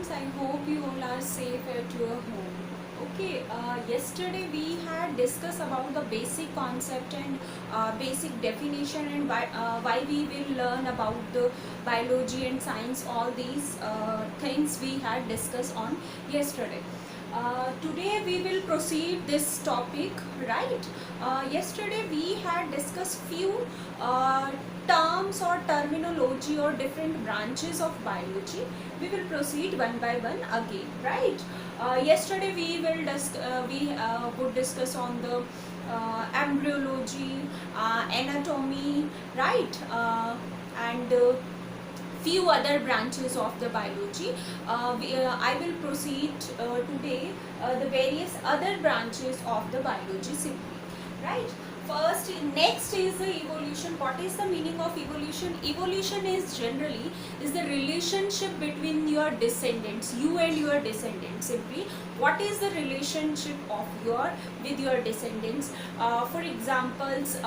students, I hope you all are safe at your home. Okay, yesterday we had discussed about the basic concept and basic definition and why we will learn about the biology and science. All these things we had discussed on yesterday. Today we will proceed this topic, right? Yesterday we had discussed few terms or terminology or different branches of biology. We will proceed one by one again, right? Yesterday we would discuss on the embryology, anatomy, right? And few other branches of the biology. I will proceed today the various other branches of the biology simply, right? First, next is the evolution. What is the meaning of evolution? Evolution is generally is the relationship between your descendants, you and your descendants. Simply, what is the relationship of your with your descendants? For examples.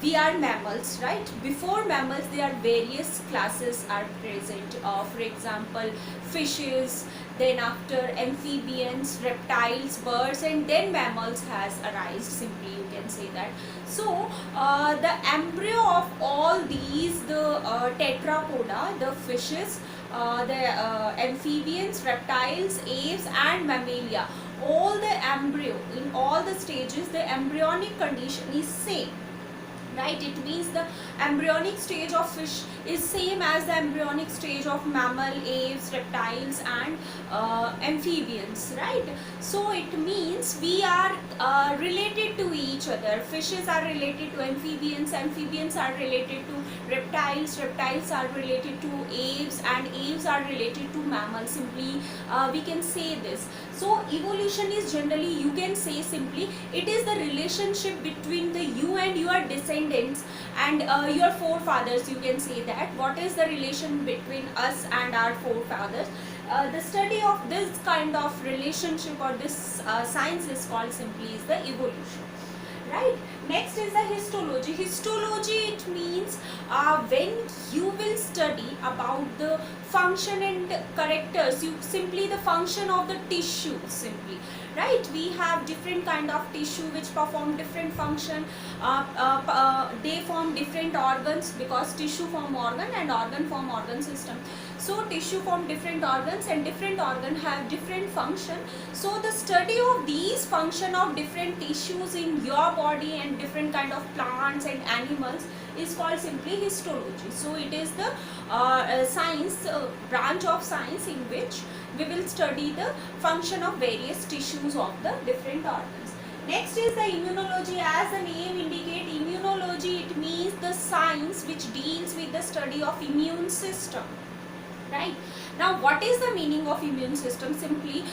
We are mammals, right? Before mammals there are various classes are present, for example fishes, then after amphibians, reptiles, birds, and then mammals has arisen, simply you can say that. So the embryo of all these, the tetrapoda, the fishes, the amphibians, reptiles, aves, and mammalia, all the embryo in all the stages, the embryonic condition is same, right? It means the embryonic stage of fish is same as the embryonic stage of mammal, aves, reptiles, and amphibians, right? So it means we are related to each other. Fishes are related to amphibians, amphibians are related to reptiles, reptiles are related to aves, and aves are related to mammals. Simply we can say this. So evolution is generally, you can say simply, it is the relationship between the you and your descendants and your forefathers, you can say that. What is the relation between us and our forefathers? The study of this kind of relationship or this science is called simply is the evolution, right? Next is the histology. Histology, it means when you will study about the function and characters, you simply the function of the tissue simply, right? We have different kind of tissue which perform different function. They form different organs because tissue form organ and organ form organ system. So tissue form different organs and different organ have different function. So the study of these function of different tissues in your body and different kind of plants and animals is called simply histology. So it is the science branch of science in which we will study the function of various tissues of the different organs. Next is the immunology. As the name indicate, immunology, it means the science which deals with the study of immune system, right? Now what is the meaning of immune system? Simply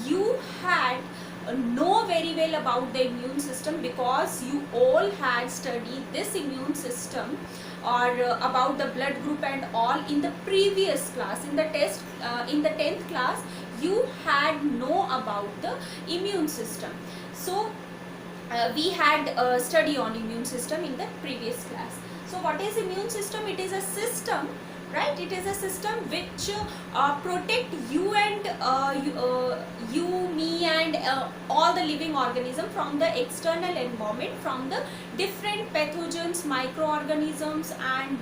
you had know very well about the immune system because you all had studied this immune system or about the blood group and all in the previous class. In the test in the 10th class you had know about the immune system. So we had study on immune system in the previous class. So what is immune system? It is a system, right? It is a system which protect you and you, me, and all the living organism from the external environment, from the different pathogens, microorganisms, and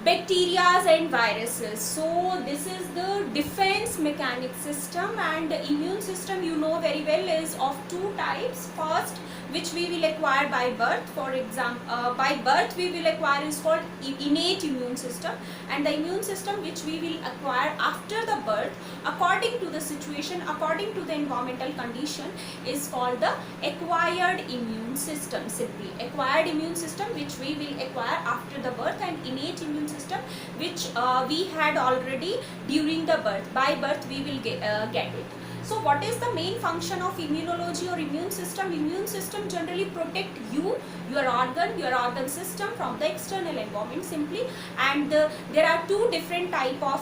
bacteria and viruses. So this is the defense mechanic system, and the immune system, you know very well, is of two types. First, which we will acquire by birth. For example, by birth we will acquire is called innate immune system, and the immune system which we will acquire after the birth according to the situation, according to the environmental condition, is called the acquired immune system. Simply acquired immune system which we will acquire after the birth, and innate immune system which we had already during the birth. By birth we will get it. So what is the main function of immunology or immune system? Immune system generally protect you, your organ system from the external environment simply. And there are two different type of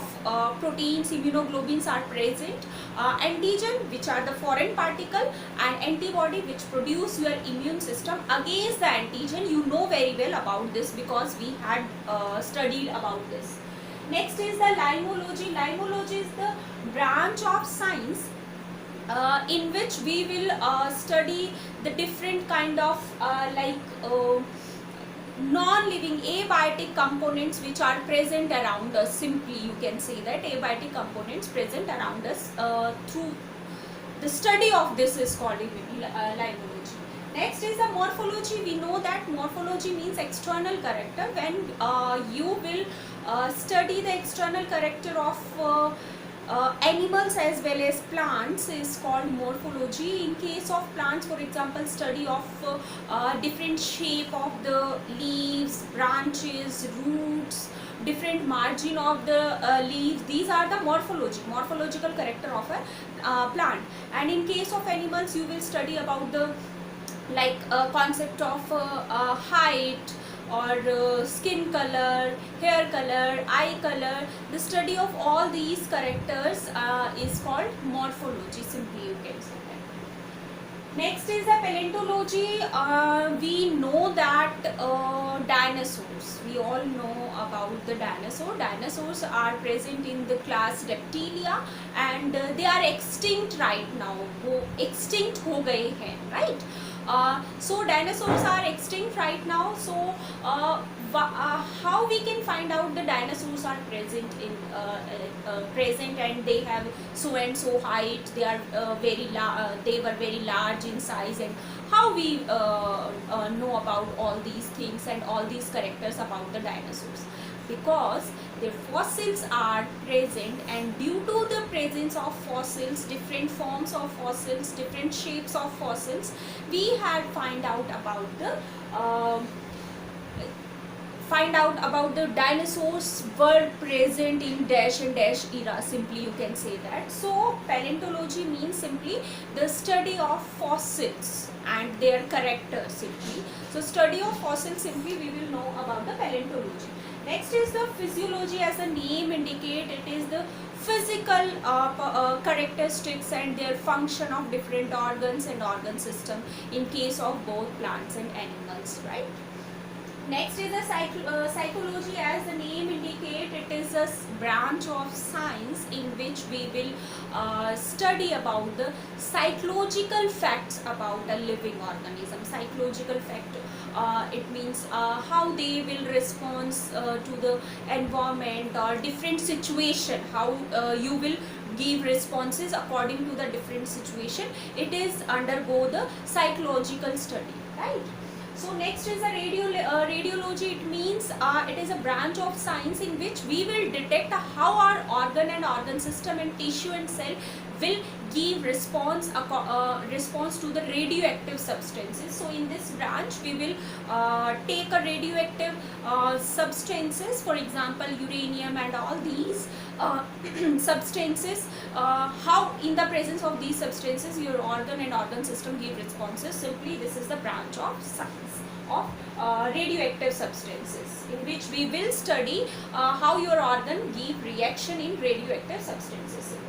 proteins, immunoglobulins are present. Antigen, which are the foreign particle, and antibody, which produce your immune system against the antigen. You know very well about this because we had studied about this. Next is the limnology. Limnology is the branch of science in which we will study the different kind of non-living abiotic components which are present around us. Simply you can say that abiotic components present around us through the study of this is called limnology. Next is the morphology. We know that morphology means external character. When you will study the external character of animals as well as plants is called morphology. In case of plants, for example, study of different shape of the leaves, branches, roots, different margin of the leaves. These are the morphological character of a plant. And in case of animals, you will study about the concept of height, or skin color, hair color, eye color. The study of all these characters is called morphology. Simply you can say that. Next is the paleontology. We know that dinosaurs. We all know about the dinosaur. Dinosaurs are present in the class Reptilia, and they are extinct right now. वो extinct हो गए हैं, right? So dinosaurs are extinct right now. So how we can find out the dinosaurs are present in present and they have so and so height, they are they were very large in size, and how we know about all these things and all these characters about the dinosaurs? Because their fossils are present, and due to the presence of fossils, different forms of fossils, different shapes of fossils, we had find out about the dinosaurs were present in dash and dash era. Simply you can say that. So paleontology means simply the study of fossils and their characters simply. So study of fossils, simply we will know about the paleontology. Next is the physiology. As the name indicate, it is the physical characteristics and their function of different organs and organ system in case of both plants and animals, right? Next is the psychology. As the name indicate, it is a branch of science in which we will study about the psychological facts about a living organism. Psychological fact, it means how they will respond to the environment or different situation, how you will give responses according to the different situation. It is undergo the psychological study, right? So next is the radiology. It means it is a branch of science in which we will detect how our organ and organ system and tissue and cell will give response to the radioactive substances. So in this branch we will take a radioactive substances, for example uranium and all these substances, how in the presence of these substances your organ and organ system give responses. Simply this is the branch of science of radioactive substances, in which we will study how your organ give reaction in radioactive substances simply.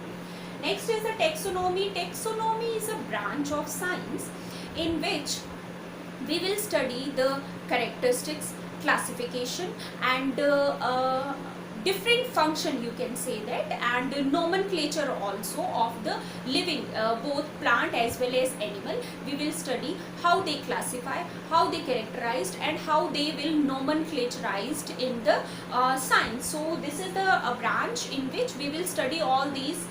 Next is the taxonomy. Taxonomy is a branch of science in which we will study the characteristics, classification and different function, you can say that, and nomenclature also of the living both plant as well as animal. We will study how they classify, how they characterized, and how they will nomenclaturized in the science. So this is the branch in which we will study all these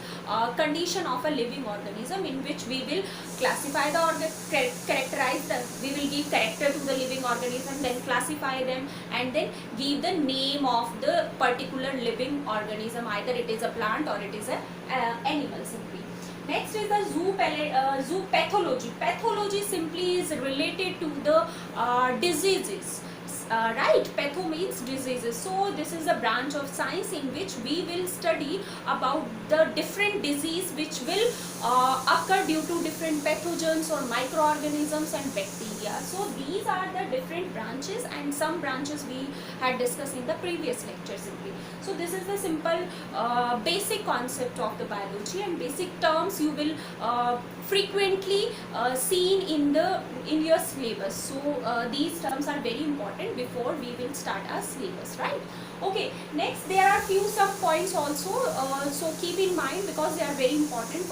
condition of a living organism, in which we will classify the organ, characterize them, we will give character to the living organism, then classify them, and then give the name of the particular living organism, either it is a plant or it is a animal simply. Next is the zoo pathology. Pathology simply is related to the diseases. Right, patho means diseases. So this is a branch of science in which we will study about the different disease which will occur due to different pathogens or microorganisms and bacteria. India. So these are the different branches, and some branches we had discussed in the previous lecture simply. So this is the simple basic concept of the biology, and basic terms you will frequently seen in your syllabus. So these terms are very important before we will start our syllabus, right? Okay, next there are few some points also, so keep in mind because they are very important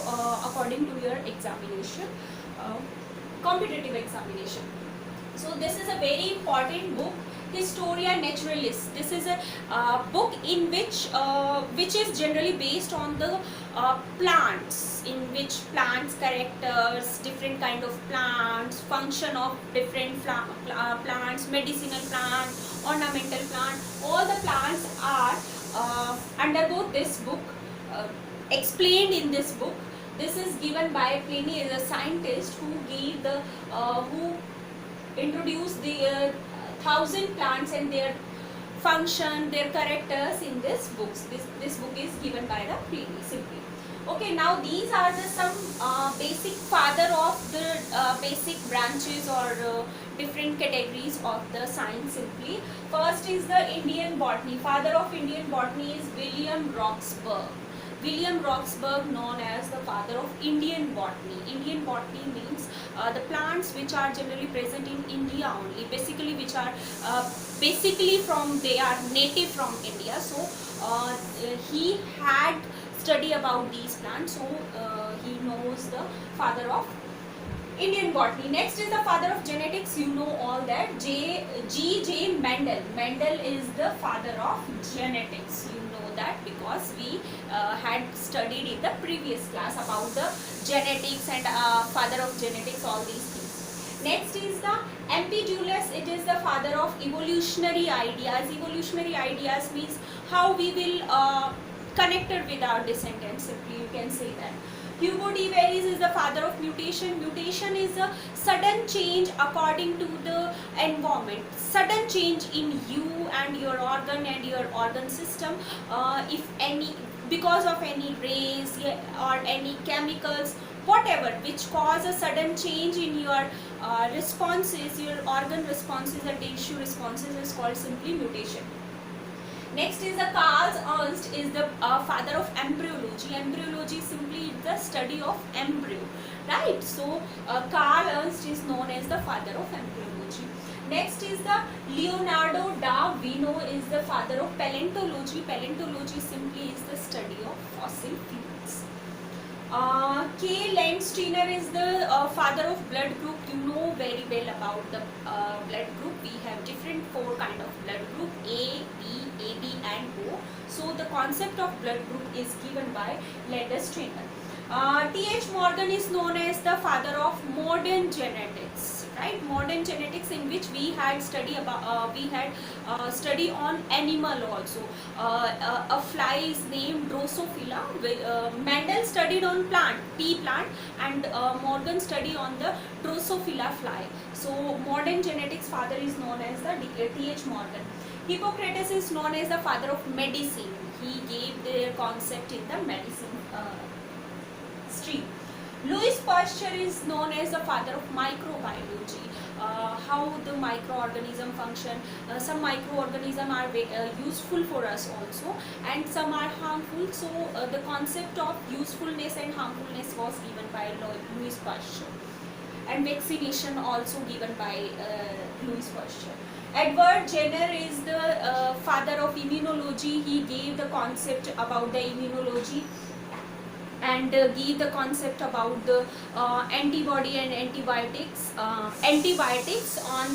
according to your examination, uh, competitive examination. So this is a very important book, Historia Naturalis. This is a book in which is generally based on the plants, in which plants characters, different kind of plants, function of different plants, medicinal plants, ornamental plant. All the plants are undergo this book, explained in this book. This is given by Pliny, is a scientist who gave the who introduced the 1,000 plants and their function, their characters in this books. This book is given by the Pliny simply. Okay, now these are the some basic father of the basic branches or different categories of the science simply. First is the Indian botany. Father of Indian botany is William Roxburgh. William Roxburgh, known as the father of Indian botany. Indian botany means the plants which are generally present in India only, basically which are basically from, they are native from India. So he had study about these plants, so he knows the father of Indian botany. Next is the father of genetics. You know all that. G.J. Mendel. Mendel is the father of genetics. You know that because we had studied in the previous class about the genetics and father of genetics, all these things. Next is the Empedocles. It is the father of evolutionary ideas. Evolutionary ideas means how we will connected with our descendants. Simply you can say that. Hugo de Veris is the father of mutation. Mutation is a sudden change according to the environment. Sudden change in you and your organ system, if any, because of any rays or any chemicals, whatever, which cause a sudden change in your responses, your organ responses and tissue responses, is called simply mutation. Next is the Carl Ernst, is the father of embryology. Embryology simply is the study of embryo, right? So Carl Ernst is known as the father of embryology. Next is the Leonardo da Vinci, is the father of paleontology. Paleontology simply is the study of fossil fuels. K. Landsteiner is the father of blood group. You know very well about the blood group. We have different 4 kind of blood group: A, B, AB and O. So the concept of blood group is given by Landsteiner. T.H. Morgan is known as the father of modern genetics, right? Modern genetics, in which we had study about study on animal also. A fly is named Drosophila. Mendel studied on pea plant, and Morgan studied on the Drosophila fly. So modern genetics father is known as the T.H. Morgan. Hippocrates is known as the father of medicine. He gave their concept in the medicine stream. Louis Pasteur is known as the father of microbiology. How the microorganism function. Some microorganisms are useful for us also, and some are harmful. So the concept of usefulness and harmfulness was given by Louis Pasteur, and vaccination also given by Louis Pasteur. Edward Jenner is the father of immunology. He gave the concept about the immunology and give the concept about the antibody and antibiotics, antibiotics on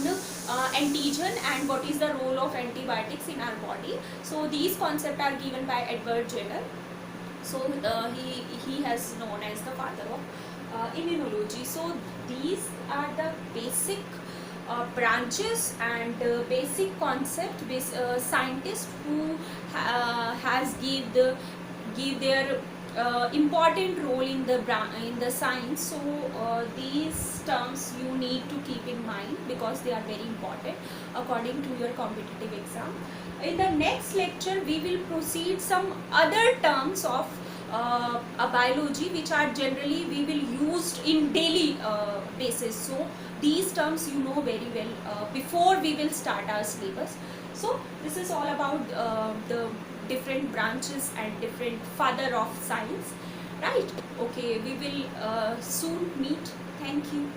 antigen, and what is the role of antibiotics in our body. So these concepts are given by Edward Jenner. So he has known as the father of immunology. So these are the basic branches and basic concept. Scientists who has give their important role in the science. So these terms you need to keep in mind because they are very important according to your competitive exam. In the next lecture we will proceed some other terms of a biology which are generally we will used in daily basis. So these terms you know very well before we will start our syllabus. So this is all about the different branches and different father of science, right? Okay, we will soon meet. Thank you.